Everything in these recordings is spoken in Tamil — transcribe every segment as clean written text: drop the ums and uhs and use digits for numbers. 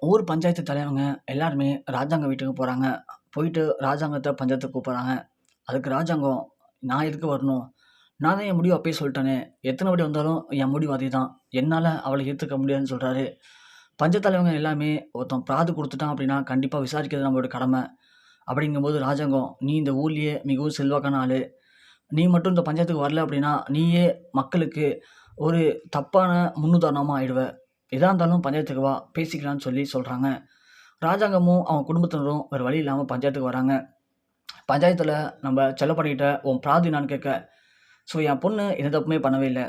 ஊர் பஞ்சாயத்து தலைவங்க எல்லாருமே ராஜாங்க வீட்டுக்கு போறாங்க. போயிட்டு ராஜாங்கத்த பஞ்சாயத்துக்கு கூப்பிடுறாங்க. அதுக்கு ராஜாங்கம், "நான் எதுக்கு வரணும்? நான் தான் என் முடிவு அப்பயே சொல்லிட்டேனே! எத்தன வாட்டி வந்தாலும் என் முடிவு அதேதான். என்னால அவள ஏத்துக்க முடியாதுன்னு" சொல்றாரு. பஞ்சாயத்து தலைவங்க எல்லாமே, ஒருத்தன் பிராது குடுத்துட்டான் அப்படின்னா, கண்டிப்பா விசாரிக்கிறது நம்மளோட கடமை. அப்படிங்கும்போது ராஜாங்கம், "நீ இந்த ஊர்லயே மிகவும் செல்வாக்கான ஆளு. நீ மட்டும் இந்த பஞ்சாயத்துக்கு வரல அப்படின்னா, நீயே மக்களுக்கு ஒரு தப்பான முன்னுதாரணமா ஆயிடுவ. எதா இருந்தாலும் பஞ்சாயத்துக்கு வா, பேசிக்கலாம்ன்னு" சொல்றாங்க. ராஜாங்கமும், அவன் குடும்பத்தினரும் வேற வழி இல்லாம பஞ்சாயத்துக்கு வராங்க. பஞ்சாயத்துல நம்ம செல்லப்பன்னிகிட்ட உன் பிராது என்னான்னு கேட்க, என் பொண்ணு எந்த தப்புமே பண்ணவே இல்ல.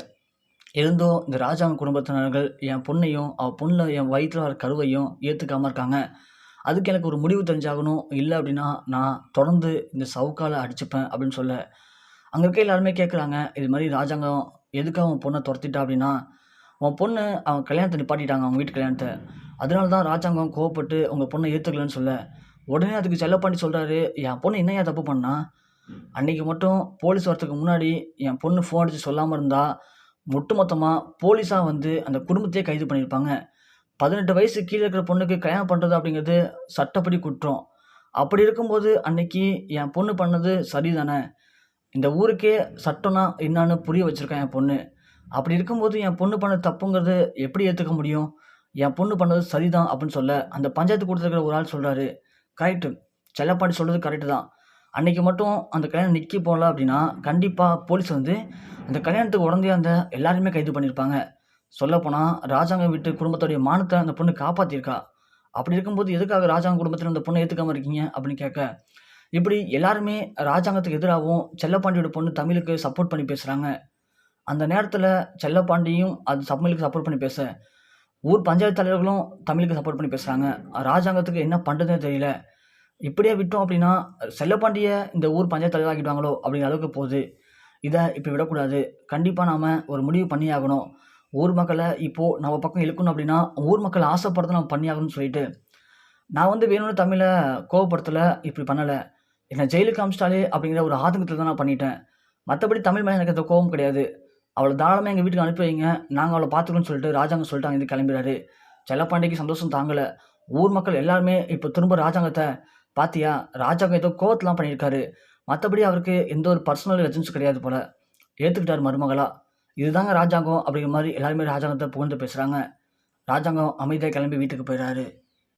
இருந்தும் இந்த ராஜாங்க குடும்பத்தினர்கள் என் பொண்ணையும், அவ பொண்ணுல என் வயித்துல வர கருவையும் ஏத்துக்காம இருக்காங்க. அதுக்கு எனக்கு ஒரு முடிவு தெரிஞ்சாகணும். இல்ல அப்படின்னா, நான் தொடர்ந்து இந்த சவுக்கால அடிச்சுப்பேன் அப்படின்னு சொல்ல, அங்க இருக்க எல்லாருமே கேட்குறாங்க. இது மாரி ராஜாங்கம் எதுக்காக உன் பொண்ண தொரத்திட்டா அப்படின்னா, உன் பொண்ணு அவன் கல்யாணத்த நிப்பாட்டிட்டாங்க, அவங்க வீட்டு கல்யாணத்த. அதனால தான் ராஜாங்கம் கோவப்பட்டு உங்க பொண்ண ஏத்துக்கலன்னு சொல்ல, உடனே அதுக்கு செல்லப்பாண்டி சொல்றாரு, "என் பொண்ணு என்னய்யா தப்பு பண்ணா? அன்னைக்கு மட்டும் போலீஸ் வரதுக்கு முன்னாடி என் பொண்ணு ஃபோன் அடிச்சு சொல்லாம இருந்தா, ஒட்டுமொத்தமா போலீஸா வந்து அந்த குடும்பத்தையே கைது பண்ணியிருப்பாங்க. 18 வயசு கீழ இருக்கிற பொண்ணுக்கு கல்யாணம் பண்றது அப்படிங்கிறது சட்டப்படி குற்றம். அப்படி இருக்கும்போது அன்னைக்கு என் பொண்ணு பண்ணது சரிதானே! இந்த ஊருக்கே சட்டம்னா என்னான்னு புரிய வச்சிருக்கா என் பொண்ணு. அப்படி இருக்கும்போது என் பொண்ணு பண்ண தப்புங்கிறது எப்படி ஏத்துக்க முடியும்? என் பொண்ணு பண்ணது சரிதான்" அப்படின்னு சொல்ல, அந்த பஞ்சாயத்து கூட்டத்துல இருக்கிற ஒரு ஆள் சொல்றாரு, "கரெக்ட்டு. செல்லப்பாண்டி சொல்றது கரெக்ட்டு தான். அன்னைக்கு மட்டும் அந்த கல்யாணம் நிக்கி போல அப்படின்னா, கண்டிப்பா போலீஸ் வந்து அந்த கல்யாணத்துக்கு உடந்தையா இருந்த எல்லாரையுமே கைது பண்ணியிருப்பாங்க. சொல்லப்போனா ராஜாங்க வீட்டு குடும்பத்துடைய மானத்த அந்த பொண்ணு காப்பாத்தியிருக்கா. அப்படி இருக்கும்போது எதுக்காக ராஜாங்க குடும்பத்தினர் அந்த பொண்ண ஏத்துக்காம இருக்கீங்க?" அப்படின்னு கேட்க, இப்படி எல்லாருமே ராஜாங்கத்துக்கு எதிராவும், செல்லப்பாண்டியோட பொண்ணு தமிழுக்கு சப்போர்ட் பண்ணி பேசுறாங்க. அந்த நேரத்துல செல்லப்பாண்டியும் அது தமிழுக்கு சப்போர்ட் பண்ணி பேச, ஊர் பஞ்சாயத்து தலைவர்களும் தமிழுக்கு சப்போர்ட் பண்ணி பேசுறாங்க. ராஜாங்கத்துக்கு என்ன பண்றதுன்னே தெரியல. இப்படியே விட்டோம் அப்படின்னா, செல்லப்பாண்டிய இந்த ஊர் பஞ்சாயத்து தலைவர் ஆக்கிடுவாங்களோ அப்படிங்கிற அளவுக்கு போகுது. இத இப்படி விடக்கூடாது. கண்டிப்பா நாம ஒரு முடிவு பண்ணியே ஆகணும். ஊர் மக்கள இப்போ நம்ம பக்கம் இழுக்கணும் அப்படின்னா, ஊர் மக்கள் ஆசைப்படுறத நம்ம பண்ணியாகணும்னு சொல்லிட்டு, நான் வந்து வேணும்னு தமிழ கோவப்படுத்தல, இப்படி பண்ணல. என்ன ஜெயிலுக்கு அனுப்பிச்சிட்டாலே அப்படிங்கிற ஒரு ஆதங்கத்தில தான் நான் பண்ணிட்டேன். மத்தபடி தமிழ் மேல எனக்கு எந்த கோவமும் கிடையாது. அவள தாராளமா எங்க வீட்டுக்கு அனுப்பி வைங்க. நாங்க அவள பார்த்துக்கிறோம்னு சொல்லிட்டு ராஜாங்கம் சொல்லிட்டு அங்கேருந்து கிளம்பிறாரு. செல்லப்பாண்டிக்கு சந்தோஷம் தாங்கல. ஊர் மக்கள் எல்லாருமே இப்ப திரும்ப ராஜாங்கத்த, "பாத்தியா, ராஜாங்கம் ஏதோ கோவத்துல பண்ணியிருக்காரு. மத்தபடி அவருக்கு எந்த ஒரு பர்சனல் வெஞ்சன்ஸும் கிடையாது போல. ஏத்துக்கிட்டாரு மருமகளா. இதுதாங்க ராஜாங்கம்" அப்படிங்கிற மாரி எல்லாருமே ராஜாங்கத்த புகழ்ந்து பேசுறாங்க. ராஜாங்கம் அமைதியா கிளம்பி வீட்டுக்கு போயிறாரு.